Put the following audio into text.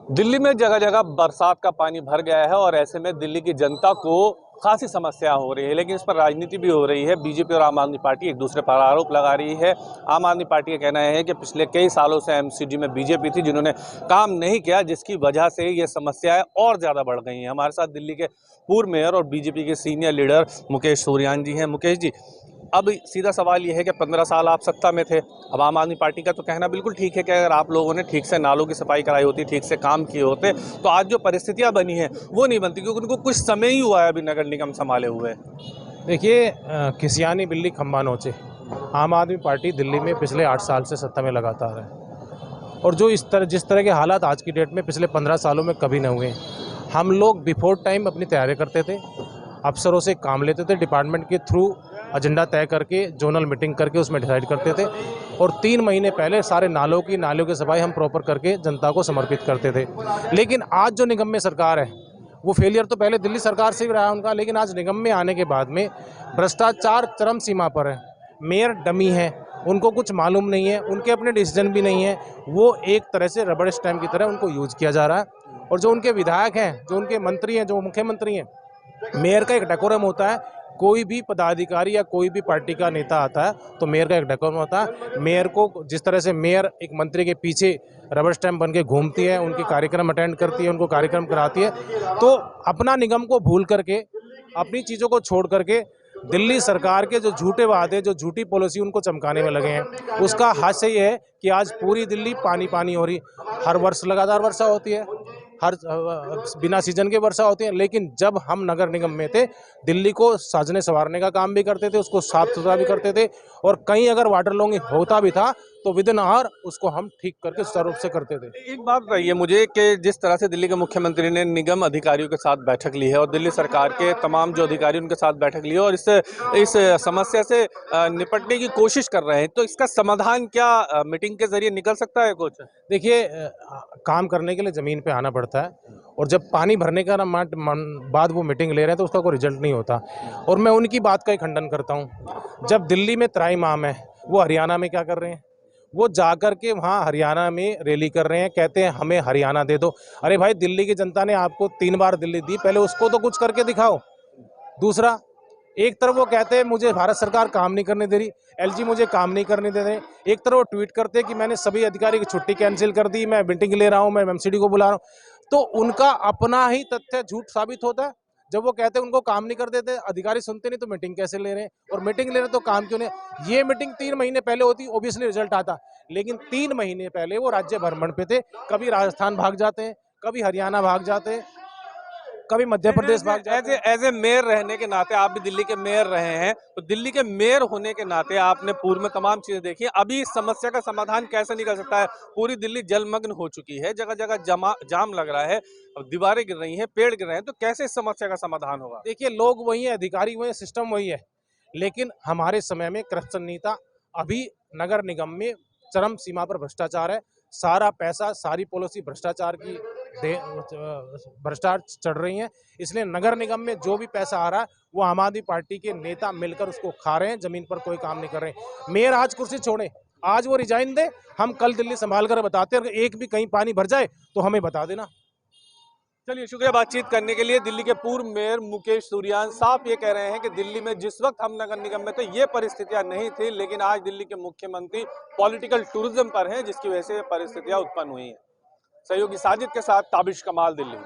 दिल्ली में जगह जगह बरसात का पानी भर गया है और ऐसे में दिल्ली की जनता को खासी समस्या हो रही है, लेकिन इस पर राजनीति भी हो रही है। बीजेपी और आम आदमी पार्टी एक दूसरे पर आरोप लगा रही है। आम आदमी पार्टी का कहना है कि पिछले कई सालों से एमसीडी में बीजेपी थी जिन्होंने काम नहीं किया, जिसकी वजह से ये समस्याएं और ज़्यादा बढ़ गई हैं। हमारे साथ दिल्ली के पूर्व मेयर और बीजेपी के सीनियर लीडर मुकेश सुरयान जी हैं। मुकेश जी, अब सीधा सवाल यह है कि 15 साल आप सत्ता में थे। अब आम आदमी पार्टी का तो कहना बिल्कुल ठीक है कि अगर आप लोगों ने ठीक से नालों की सफाई कराई होती, ठीक से काम किए होते, तो आज जो परिस्थितियां बनी हैं वो नहीं बनती, क्योंकि उनको कुछ समय ही हुआ है अभी नगर निगम संभाले हुए। देखिए, खिसियानी बिल्ली खम्बा नोचे। आम आदमी पार्टी दिल्ली में पिछले 8 साल से सत्ता में लगातार है और जो जिस तरह के हालात आज की डेट में पिछले 15 सालों में कभी न हुए। हम लोग बिफोर टाइम अपनी तैयारी करते थे, अफसरों से काम लेते थे, डिपार्टमेंट के थ्रू एजेंडा तय करके जोनल मीटिंग करके उसमें डिसाइड करते थे और 3 महीने पहले सारे नालों की सफाई हम प्रॉपर करके जनता को समर्पित करते थे। लेकिन आज जो निगम में सरकार है, वो फेलियर तो पहले दिल्ली सरकार से भी रहा उनका, लेकिन आज निगम में आने के बाद में भ्रष्टाचार चरम सीमा पर है। मेयर डमी है, उनको कुछ मालूम नहीं है, उनके अपने डिसीजन भी नहीं है। वो एक तरह से रबड़ स्टैम्प की तरह उनको यूज किया जा रहा है। और जो उनके विधायक हैं, जो उनके मंत्री हैं, जो मुख्यमंत्री हैं, मेयर का एक डेकोरम होता है। कोई भी पदाधिकारी या कोई भी पार्टी का नेता आता है तो मेयर का एक डेकोरम होता है। मेयर को जिस तरह से मेयर एक मंत्री के पीछे रबर स्टैम्प बन के घूमती है, उनके कार्यक्रम अटेंड करती है, उनको कार्यक्रम कराती है, तो अपना निगम को भूल करके, अपनी चीज़ों को छोड़ करके दिल्ली सरकार के जो झूठे वादे, जो झूठी पॉलिसी उनको चमकाने में लगे हैं। उसका हास्य ये है कि आज पूरी दिल्ली पानी पानी हो रही। हर वर्ष लगातार वर्षा होती है, हर बिना सीजन के वर्षा होती है, लेकिन जब हम नगर निगम में थे, दिल्ली को साजने संवारने का काम भी करते थे, उसको साफ सुथरा भी करते थे और कहीं अगर वाटर लॉगिंग होता भी था तो विद इन आवर उसको हम ठीक करके सुचारू रूप से करते थे। एक बात बताइए मुझे कि जिस तरह से दिल्ली के मुख्यमंत्री ने निगम अधिकारियों के साथ बैठक ली है और दिल्ली सरकार के तमाम जो अधिकारी उनके साथ बैठक ली है और इस समस्या से निपटने की कोशिश कर रहे हैं, तो इसका समाधान क्या मीटिंग के जरिए निकल सकता है कुछ? देखिए, काम करने के लिए ज़मीन पे आना पड़ता है और जब पानी भरने का बाद वो मीटिंग ले रहे हैं तो उसका कोई रिजल्ट नहीं होता। और मैं उनकी बात का ही खंडन करता हूँ। जब दिल्ली में त्राईमाम है, वो हरियाणा में क्या कर रहे हैं? वो जाकर के वहाँ हरियाणा में रैली कर रहे हैं, कहते हैं हमें हरियाणा दे दो। अरे भाई, दिल्ली की जनता ने आपको 3 बार दिल्ली दी, पहले उसको तो कुछ करके दिखाओ। दूसरा, एक तरफ वो कहते हैं मुझे भारत सरकार काम नहीं करने दे रही, एलजी मुझे काम नहीं करने दे रहे। एक तरफ वो ट्वीट करते हैं कि मैंने सभी अधिकारी की छुट्टी कैंसिल कर दी, मैं मीटिंग ले रहा हूँ, मैं एमसीडी को बुला रहा हूँ। तो उनका अपना ही तथ्य झूठ साबित होता है। जब वो कहते हैं उनको काम नहीं कर देते, अधिकारी सुनते नहीं, तो मीटिंग कैसे ले रहे हैं? और मीटिंग ले रहे तो काम क्यों नहीं? ये मीटिंग 3 महीने पहले होती, ऑब्वियसली रिजल्ट आता, लेकिन 3 महीने पहले वो राज्य भ्रमण पे थे। कभी राजस्थान भाग जाते हैं, कभी हरियाणा भाग जाते हैं, कभी मध्य प्रदेश भाग जाते हैं। एज ए मेयर रहने के नाते, आप भी दिल्ली के मेयर रहे हैं, तो दिल्ली के मेयर होने के नाते आपने पूर्व में तमाम चीजें देखी हैं। अभी इस समस्या का समाधान कैसे निकल सकता है? पूरी दिल्ली जलमग्न हो चुकी है, जगह जगह जाम लग रहा है, दीवारें गिर रही हैं, पेड़ गिर रहे हैं, तो कैसे इस समस्या का समाधान होगा? देखिए, लोग वही है, अधिकारी वही है, सिस्टम वही है, लेकिन हमारे समय में करप्शन नहीं था। अभी नगर निगम में चरम सीमा पर भ्रष्टाचार है। सारा पैसा, सारी पॉलिसी भ्रष्टाचार की भ्रष्टाचार चढ़ रही है। इसलिए नगर निगम में जो भी पैसा आ रहा है वो आम आदमी पार्टी के नेता मिलकर उसको खा रहे हैं, जमीन पर कोई काम नहीं कर रहे हैं। मेयर आज कुर्सी छोड़े, आज वो रिजाइन दे, हम कल दिल्ली संभाल कर बताते हैं। अगर एक भी कहीं पानी भर जाए तो हमें बता देना। चलिए, शुक्रिया बातचीत करने के लिए। दिल्ली के पूर्व मेयर मुकेश सुरयान साफ ये कह रहे हैं कि दिल्ली में जिस वक्त हम नगर निगम में थे ये परिस्थितियां नहीं थी, लेकिन आज दिल्ली के मुख्यमंत्री पॉलिटिकल टूरिज्म पर हैं, जिसकी वजह से ये परिस्थितियां उत्पन्न हुई हैं। सहयोगी साजिद के साथ ताबिश कमाल, दिल्ली।